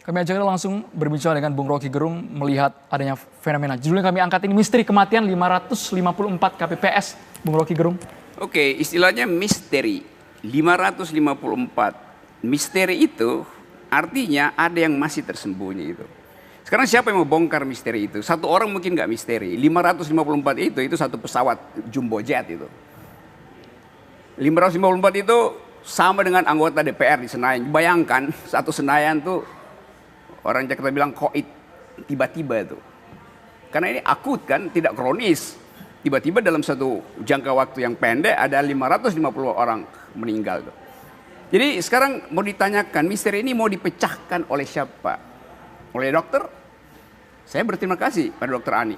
Kami ajak langsung berbicara dengan Bung Rocky Gerung melihat adanya fenomena. Judulnya kami angkat ini misteri kematian 554 KPPS, Bung Rocky Gerung. Oke, istilahnya misteri. 554. Misteri itu artinya ada yang masih tersembunyi itu. Sekarang siapa yang mau bongkar misteri itu? Satu orang mungkin nggak misteri. 554 itu satu pesawat jumbo jet itu. 554 itu sama dengan anggota DPR di Senayan. Bayangkan satu Senayan tuh orang Jakarta bilang koit tiba-tiba itu. Karena ini akut kan, tidak kronis. Tiba-tiba dalam satu jangka waktu yang pendek ada 550 orang meninggal tuh. Jadi sekarang mau ditanyakan misteri ini mau dipecahkan oleh siapa? Oleh dokter? Saya berterima kasih pada dokter Ani.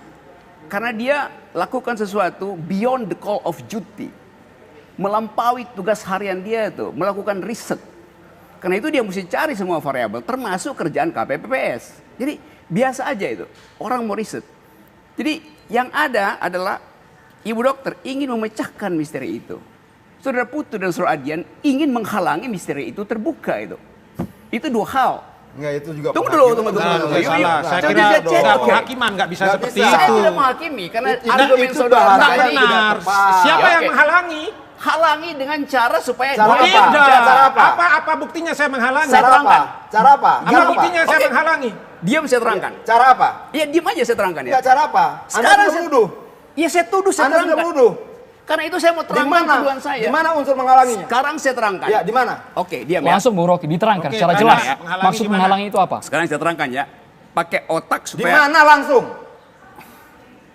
Karena dia lakukan sesuatu beyond the call of duty. Melampaui tugas harian dia itu, melakukan riset. Karena itu dia mesti cari semua variabel, termasuk kerjaan KPPS. Jadi biasa aja itu, orang mau riset. Jadi yang ada adalah ibu dokter ingin memecahkan misteri itu. Saudara Putu dan saudara Adian ingin menghalangi misteri itu terbuka itu. Itu dua hal. Enggak, itu juga tunggu dulu. Salah. Saya kira penghakiman nggak bisa seperti itu. Saya tidak menghakimi karena argumen saudara tadi benar. Siapa yang menghalangi? Halangi dengan cara supaya Cara apa? Apa buktinya saya menghalangi? Saya terangkan. Cara apa? Apa buktinya saya menghalangi? Diam, saya terangkan. Cara apa? Ya diam aja saya terangkan ya. Enggak, cara apa? Sekarang Anda sudah menuduh. Ya saya tuduh, saya Anda terangkan. sudah menuduh. Karena itu saya mau terangkan tuduhan saya. Di mana unsur menghalanginya? Sekarang saya terangkan. Ya, di mana? Oke, diam ya. Langsung Bung Rocky diterangkan Oke, secara mana jelas. ya? Menghalangi Maksud di mana? menghalangi itu apa? Sekarang saya terangkan ya. Pakai otak Di supaya mana langsung?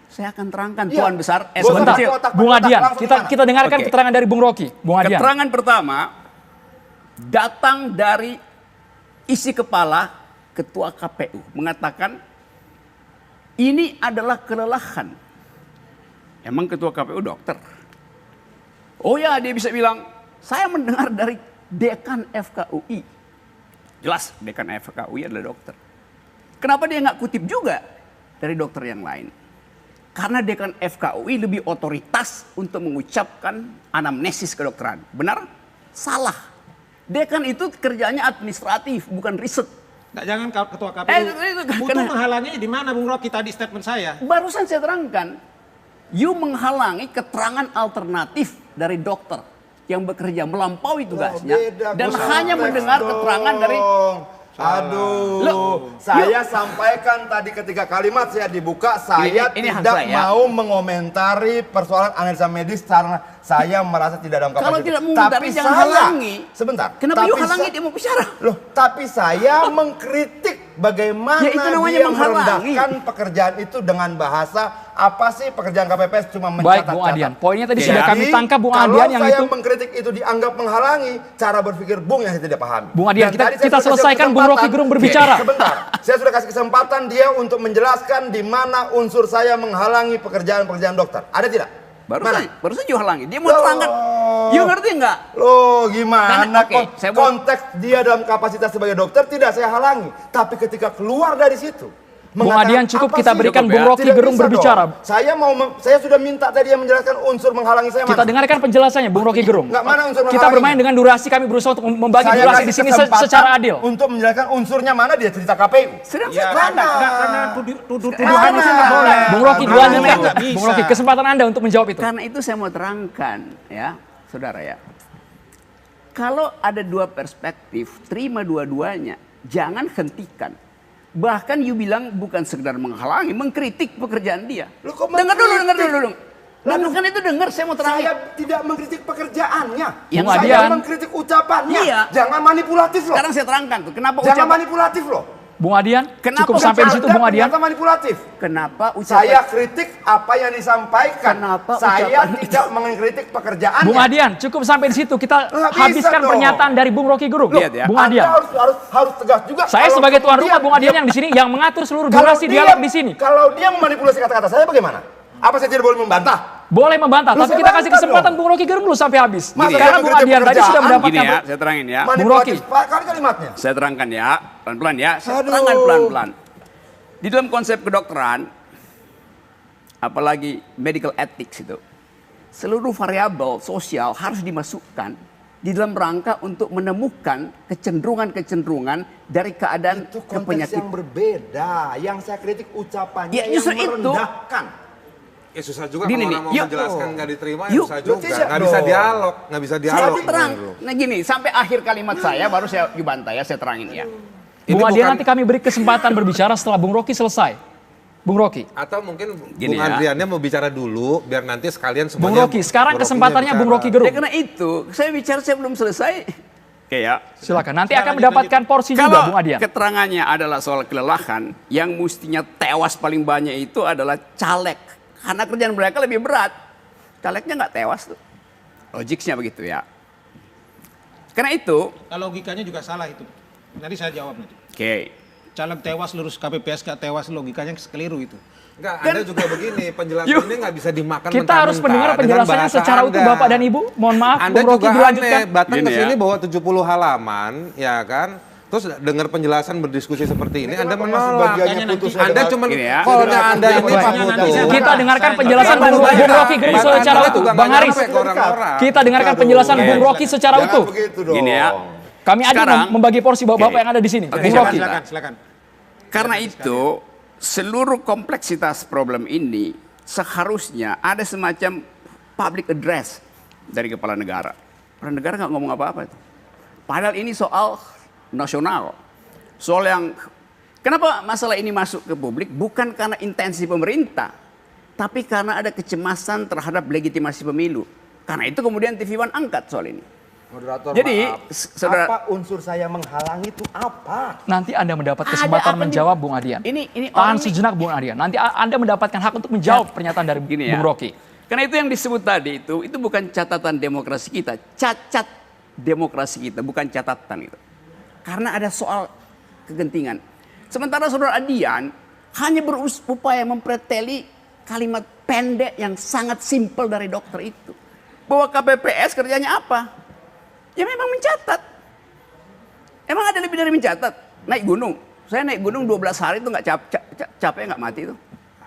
saya akan terangkan Iya. Tuan besar. Sebentar, kecil. Bung Adian, langsung kita dengarkan Oke. keterangan dari Bung Rocky. Bung Adian. Keterangan pertama datang dari isi kepala Ketua KPU mengatakan ini adalah kelelahan. Emang Ketua KPU dokter? Oh ya, dia bisa bilang saya mendengar dari Dekan FKUI. Jelas Dekan FKUI adalah dokter. Kenapa dia nggak kutip juga dari dokter yang lain? Karena Dekan FKUI lebih otoritas untuk mengucapkan anamnesis kedokteran. Benar? Salah. Dekan itu kerjanya administratif, bukan riset. Nggak, jangan ketua KPU. Butuh menghalangi di mana Bung Rocky tadi statement saya? Barusan saya terangkan. You menghalangi keterangan alternatif dari dokter yang bekerja melampaui tugasnya dan hanya mendengar keterangan dari Saya sampaikan tadi ketika kalimat saya dibuka, saya ini tidak mau mengomentari persoalan analisa medis karena saya merasa tidak dalam kapasitas. Kalau tidak mengomentari jangan halangi. Sebentar. Kenapa you halangi dia mau bicara? Loh, tapi saya mengkritik bagaimana Ya, itu namanya dia menghalangi. merendahkan pekerjaan itu dengan bahasa apa sih pekerjaan KPPS cuma Baik, mencatat. Bung Adian. Poinnya tadi Jadi, sudah kami tangkap, Bung Adian, yang kalau saya itu. mengkritik itu dianggap menghalangi, cara berpikir Bung yang saya tidak pahami. Bung Adian, Dan tadi saya kita sudah kasih selesaikan Bung Rocky kesempatan. Gerung berbicara. Sebentar, saya sudah kasih kesempatan dia untuk menjelaskan di mana unsur saya menghalangi pekerjaan-pekerjaan dokter. Ada tidak? Barusan you halangi. Dia mau terangkan. You ngerti nggak? Loh, gimana? Kan, oke, saya mau- konteks dia dalam kapasitas sebagai dokter tidak saya halangi. Tapi ketika keluar dari situ, Bung mengatakan, Adian, cukup apa kita sih? berikan Cukup Bung ya? Rocky Tidak Gerung bisa berbicara. dong. Saya sudah minta tadi dia menjelaskan unsur menghalangi saya Kita mana. dengarkan penjelasannya Bung Rocky Gerung. Nggak, mana unsur Kita menghalanginya? bermain dengan durasi, kami berusaha untuk membagi Saya durasi kasih di sini kesempatan secara adil. untuk menjelaskan unsurnya mana dia cerita KPU. Sedang Ya, saya terangkan. karena tuduhan itu nggak boleh. Bung Rocky Mana? dilanjutkan. Nggak bisa. Bung Rocky, kesempatan Anda untuk menjawab itu. Karena itu saya mau terangkan ya, saudara ya. Kalau ada dua perspektif, terima dua-duanya. Jangan hentikan. Bahkan you bilang bukan sekedar menghalangi, mengkritik pekerjaan dia. Loh, kok Dengar dulu. mengkritik? Lalu kan itu dengar, saya mau terangkan. Saya tidak mengkritik pekerjaannya. Yang Bung Saya Adian. mengkritik ucapannya. Iya. Jangan manipulatif loh. Sekarang saya terangkan tuh, kenapa Jangan ucapan manipulatif loh. Bung Adian, Kenapa cukup sampai di situ Anda Bung Adian. ternyata manipulatif. kenapa Saya ucapan kritik apa yang disampaikan. Kenapa Saya ucapan tidak mengkritik pekerjaannya. Bung Adian, cukup sampai di situ. Kita Nggak bisa habiskan dong. pernyataan dari Bung Rocky Gerung. Lihat ya. Bung Anda Adian. harus tegas juga. Saya Kalau sebagai tuan rumah kemudian Bung Adian dia- yang di sini yang mengatur seluruh kalau durasi dia- dialog di sini. Kalau dia memanipulasi kata-kata saya bagaimana? Apa saya tidak boleh membantah? Boleh membantah, Loh, tapi saya kita kasih bantah kesempatan dong. Bung Rocky Gerung dulu sampai habis. Masa Karena saya Bung mengkritik Adian tadi sudah pekerjaan? mendapatkan Gini ya, saya terangin ya. Manipulatif Rocky. kali kalimatnya. Saya terangkan ya, pelan-pelan ya. Saya Aduh. terangkan pelan-pelan. Di dalam konsep kedokteran, apalagi medical ethics itu, seluruh variabel sosial harus dimasukkan di dalam rangka untuk menemukan kecenderungan-kecenderungan dari keadaan Itu konteks penyakit. yang berbeda. Yang saya kritik ucapannya Ya, yang justru itu. merendahkan. Ya susah juga Gini kalau nih, orang mau yuk. menjelaskan nggak diterima, ya Yuk. susah juga. Tidak Nggak bisa dong. dialog, nggak bisa Saya dialog. terang. Nah gini, sampai akhir kalimat saya baru saya dibantah ya, saya terangin ya. Ini Bung Adian bukan- nanti kami beri kesempatan berbicara setelah Bung Rocky selesai. Bung Rocky. Atau mungkin Gini Bung ya. Andriannya mau bicara dulu, biar nanti sekalian Bung semuanya. Rocky, sekarang Bung Rocky-nya kesempatannya Bung bicara. Rocky Gerung. Ya karena itu, saya bicara saya belum selesai. Oke ya. Silakan. Nanti Silakan, akan mendapatkan porsi juga Kalau Bung Adian. keterangannya adalah soal kelelahan, yang mestinya tewas paling banyak itu adalah caleg. Karena kerjaan mereka lebih berat. Calegnya nggak tewas tuh. Logiknya begitu ya. Karena itu, Logikanya juga salah itu. Nanti saya jawab nanti. oke. Caleg tewas lurus KPPS gak tewas, logikanya keliru itu. Enggak, Anda juga begini, penjelasan Yuk. ini nggak bisa dimakan Kita harus mendengar mentah-mentah dengan penjelasannya bahasa secara utuh Anda. Bapak dan Ibu. Mohon maaf, Anda Bung Rocky juga dilanjutkan. aneh, datang Gini ke sini ya. bawa 70 halaman, ya kan? Terus dengar penjelasan berdiskusi seperti ini, Anda kenapa masih menolak. bagiannya Makanya putus nanti- Anda dengan- cuma Gini ya. kolnya Anda ini Baik. Pak Nanti Putu. saya- Kita dengarkan Saya- penjelasan Bapak Bung baca. Rocky Gerung Bapak secara Anda utuh. juga Bang nggak Haris, nyampe ke orang-orang. kita dengarkan penjelasan Oke. Bung Rocky secara Jangan utuh. begitu dong. Gini ya. Kami adil Sekarang- membagi porsi bapak-bapak Oke. yang ada di sini. Oke, Bung silakan, Rocky. Silakan. Karena itu, seluruh kompleksitas problem ini seharusnya ada semacam public address dari kepala negara. Kepala negara nggak ngomong apa-apa. Padahal ini soal nasional. Soal yang, kenapa masalah ini masuk ke publik? Bukan karena intensi pemerintah, tapi karena ada kecemasan terhadap legitimasi pemilu. Karena itu kemudian TV One angkat soal ini. Moderator, Jadi, maaf. saudara- Apa unsur saya menghalangi itu apa? Nanti Anda mendapat Ada kesempatan apa menjawab nih? Bung Adian. Ini Tahan orang ini- sejenak Bung Adian. Nanti Anda mendapatkan hak untuk menjawab pernyataan dari Gini ya. Bung Rocky. Karena itu yang disebut tadi itu bukan catatan demokrasi kita, cacat demokrasi kita, bukan catatan itu. Karena ada soal kegentingan. Sementara saudara Adian hanya berupaya mempreteli kalimat pendek yang sangat simpel dari dokter itu. Bahwa KPPS kerjanya apa? Ya memang mencatat. Emang ada lebih dari mencatat? Naik gunung. Saya naik gunung 12 hari itu nggak capek nggak mati itu.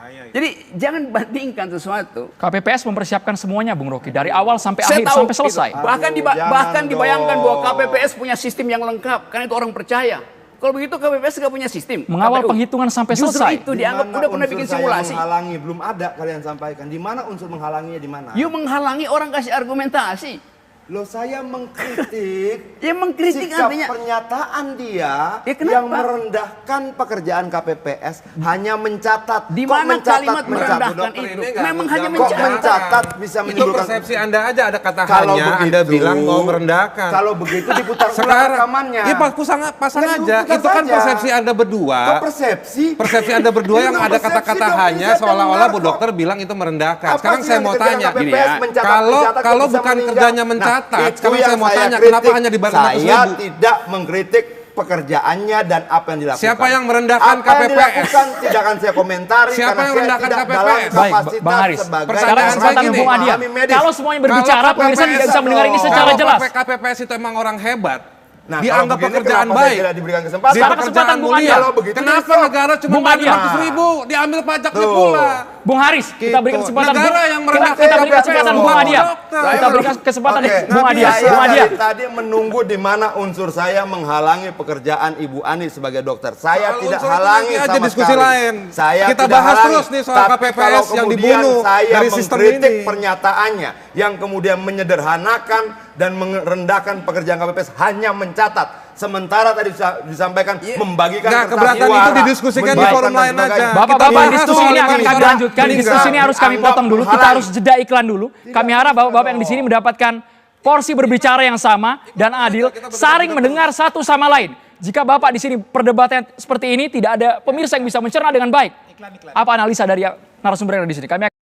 Jadi jangan bandingkan sesuatu. KPPS mempersiapkan semuanya Bung Rocky. Dari awal sampai Saya akhir, tahu sampai selesai. itu. Bahkan Aduh, jangan bahkan dibayangkan dong. bahwa KPPS punya sistem yang lengkap, karena itu orang percaya. Kalau begitu KPPS nggak punya sistem. Mengawal KPU. penghitungan sampai Justru selesai. itu dianggap Di udah mana pernah unsur bikin saya simulasi. menghalangi belum ada kalian sampaikan. Di mana unsur menghalanginya di mana? You menghalangi orang kasih argumentasi. Loh, saya mengkritik Ya mengkritik sikap artinya. pernyataan dia Ya, kenapa? yang merendahkan pekerjaan KPPS hanya mencatat. Di Kok mana mencatat, kalimat mencatat? merendahkan dokter itu? ini nggak Memang hanya menjawab. Kok mencatat. mencatat bisa Itu menimbulkan persepsi Anda aja, ada kata Kalau hanya, begitu, Anda bilang mau merendahkan. Kalau begitu diputar ulang Sekarang, rekamannya. ya pasang Nah, aja. diputar Itu kan saja. persepsi Anda berdua. Kok persepsi? Persepsi Anda berdua yang Itu ada persepsi kata-kata dong, hanya bisa seolah-olah Bu dengar kok. Dokter bilang itu merendahkan. Apa Sekarang sih saya yang mau dikerjakan tanya, KPPS? Gini ya. Mencatat kalau kok bisa bukan meninjau. kerjanya Nah, mencatat, itu sekarang yang saya mau tanya, kritik. kenapa hanya dibayar 500.000? Saya tidak mengkritik pekerjaannya dan apa yang dilakukan. Siapa yang merendahkan Apa yang KPPS? dilakukan tidak akan saya komentari Siapa karena yang saya merendahkan tidak KPPS? dalam Baik, kapasitas Bang Haris. sebagai Pertanyaan Sekarang saya kesempatan gini. Bung Adian. Pahami medis. Kalau semuanya berbicara, pemirsa tidak bisa mendengar ini secara Kalau jelas. KPPS itu emang orang hebat, Nah, dianggap kalau begini, pekerjaan kenapa saya baik. tidak diberikan kesempatan? Di Sekarang pekerjaan kesempatan Bung mulia. Adian. Kalau begitu Kenapa besok. negara cuma Bung bayar Adian. 100.000, diambil pajaknya Tuh. pula. Bung Haris, kita berikan Gitu. kesempatan. Negara yang merendahkan kita berikan KPPS, kesempatan bukan Bung Adian. dokter. Kita berikan kesempatan Oke, Bung Adian. saya Bung Adian. dari tadi menunggu di mana unsur saya menghalangi pekerjaan Ibu Ani sebagai dokter. Saya Soal tidak unsur itu halangi nanti aja sama diskusi sekali. lain. Saya Kita tidak bahas halangi. terus nih soal Tapi KPPS kalau yang kemudian dibunuh saya dari sistem mengkritik ini. pernyataannya yang kemudian menyederhanakan dan merendahkan pekerjaan KPPS hanya mencatat. Sementara tadi disampaikan membagikan Nggak, kertas keberatan suara, itu didiskusikan di menyiapkan forum dan lain aja. sebagainya. Bapak-bapak, bahas diskusi soal ini akan ini. kami lanjutkan. Ini Diskusi ini harus kami dianggap potong dulu. Kita menghalangi. harus jeda iklan dulu. Kami harap bapak-bapak yang di sini mendapatkan porsi berbicara yang sama dan adil, saling mendengar satu sama lain. Jika bapak di sini perdebatan seperti ini, tidak ada pemirsa yang bisa mencerna dengan baik. Apa analisa dari narasumber yang ada di sini? Kami akan